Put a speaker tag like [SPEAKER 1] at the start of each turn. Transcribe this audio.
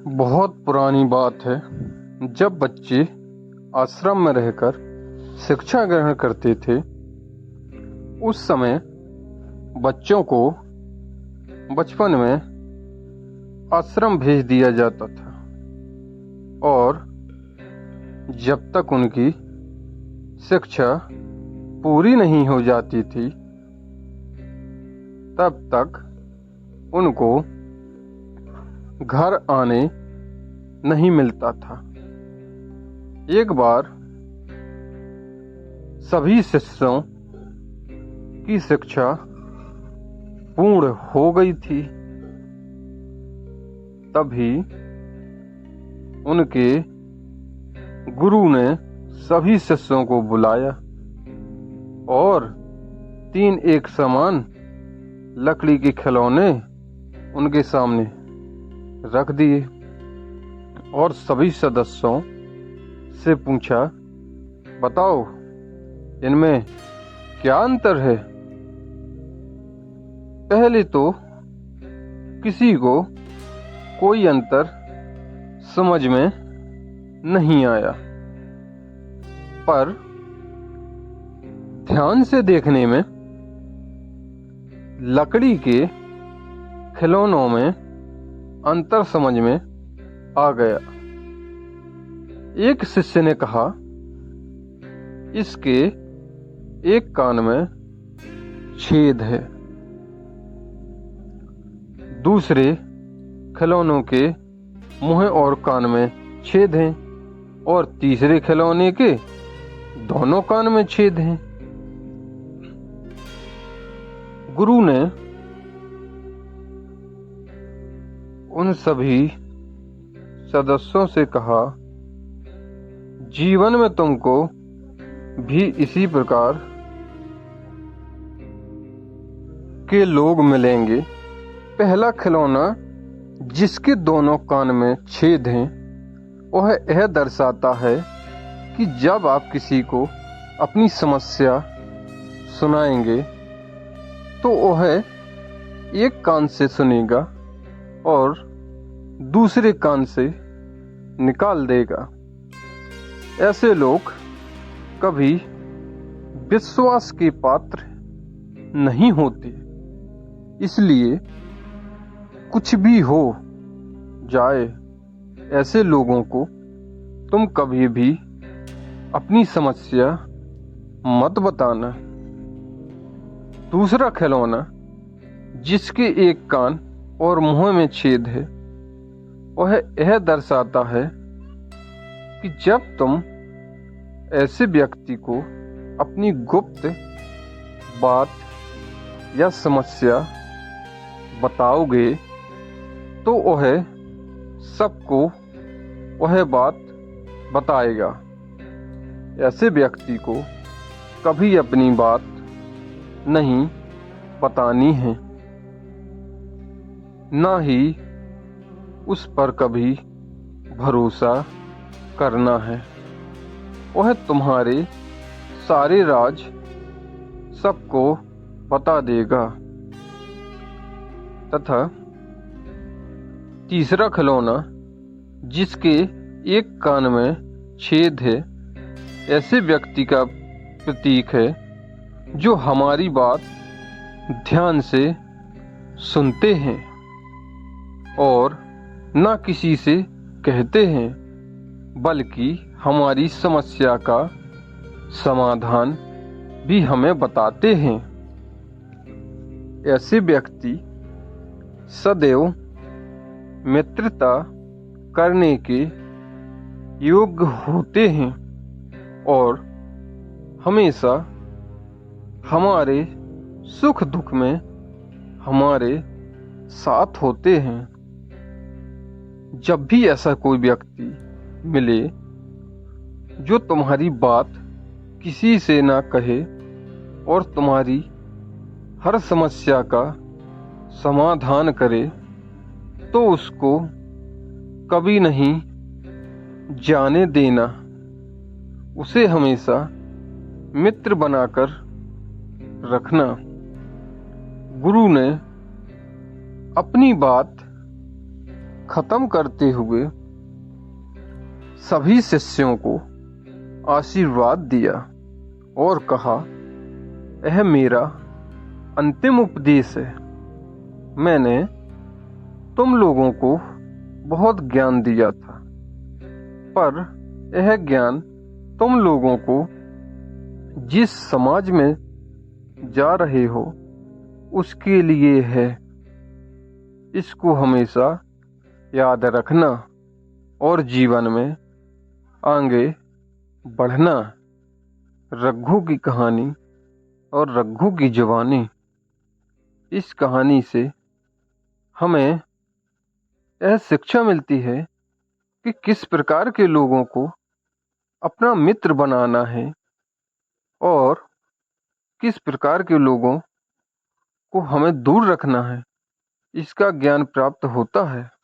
[SPEAKER 1] बहुत पुरानी बात है। जब बच्चे आश्रम में रहकर शिक्षा ग्रहण करते थे, उस समय बच्चों को बचपन में आश्रम भेज दिया जाता था और जब तक उनकी शिक्षा पूरी नहीं हो जाती थी, तब तक उनको घर आने नहीं मिलता था। एक बार सभी शिष्यों की शिक्षा पूर्ण हो गई थी। तभी उनके गुरु ने सभी शिष्यों को बुलाया और 3 एक समान लकड़ी के खिलौने उनके सामने रख दिए और सभी सदस्यों से पूछा, बताओ इनमें क्या अंतर है। पहले तो किसी को कोई अंतर समझ में नहीं आया, पर ध्यान से देखने में लकड़ी के खिलौनों में अंतर समझ में आ गया। एक शिष्य ने कहा, इसके एक कान में छेद है, दूसरे खिलौनों के मुंह और कान में छेद हैं और तीसरे खिलौने के दोनों कान में छेद हैं। गुरु ने उन सभी सदस्यों से कहा, जीवन में तुमको भी इसी प्रकार के लोग मिलेंगे। पहला खिलौना जिसके दोनों कान में छेद हैं, वह यह दर्शाता है कि जब आप किसी को अपनी समस्या सुनाएंगे तो वह एक कान से सुनेगा और दूसरे कान से निकाल देगा। ऐसे लोग कभी विश्वास के पात्र नहीं होते। इसलिए कुछ भी हो जाए, ऐसे लोगों को तुम कभी भी अपनी समस्या मत बताना। दूसरा खिलौना जिसके एक कान और मुंह में छेद है, वह यह दर्शाता है कि जब तुम ऐसे व्यक्ति को अपनी गुप्त बात या समस्या बताओगे तो वह सबको वह बात बताएगा। ऐसे व्यक्ति को कभी अपनी बात नहीं बतानी है, ना ही उस पर कभी भरोसा करना है। वह तुम्हारे सारे राज सबको बता देगा। तथा तीसरा खिलौना जिसके एक कान में छेद है, ऐसे व्यक्ति का प्रतीक है जो हमारी बात ध्यान से सुनते हैं और न किसी से कहते हैं, बल्कि हमारी समस्या का समाधान भी हमें बताते हैं। ऐसे व्यक्ति सदैव मित्रता करने के योग्य होते हैं और हमेशा हमारे सुख दुख में हमारे साथ होते हैं। जब भी ऐसा कोई व्यक्ति मिले जो तुम्हारी बात किसी से ना कहे और तुम्हारी हर समस्या का समाधान करे, तो उसको कभी नहीं जाने देना। उसे हमेशा मित्र बनाकर रखना। गुरु ने अपनी बात खत्म करते हुए सभी शिष्यों को आशीर्वाद दिया और कहा, यह मेरा अंतिम उपदेश है। मैंने तुम लोगों को बहुत ज्ञान दिया था, पर यह ज्ञान तुम लोगों को जिस समाज में जा रहे हो उसके लिए है। इसको हमेशा याद रखना और जीवन में आगे बढ़ना। रघु की कहानी और रघु की जवानी। इस कहानी से हमें यह शिक्षा मिलती है कि किस प्रकार के लोगों को अपना मित्र बनाना है और किस प्रकार के लोगों को हमें दूर रखना है। इसका ज्ञान प्राप्त होता है।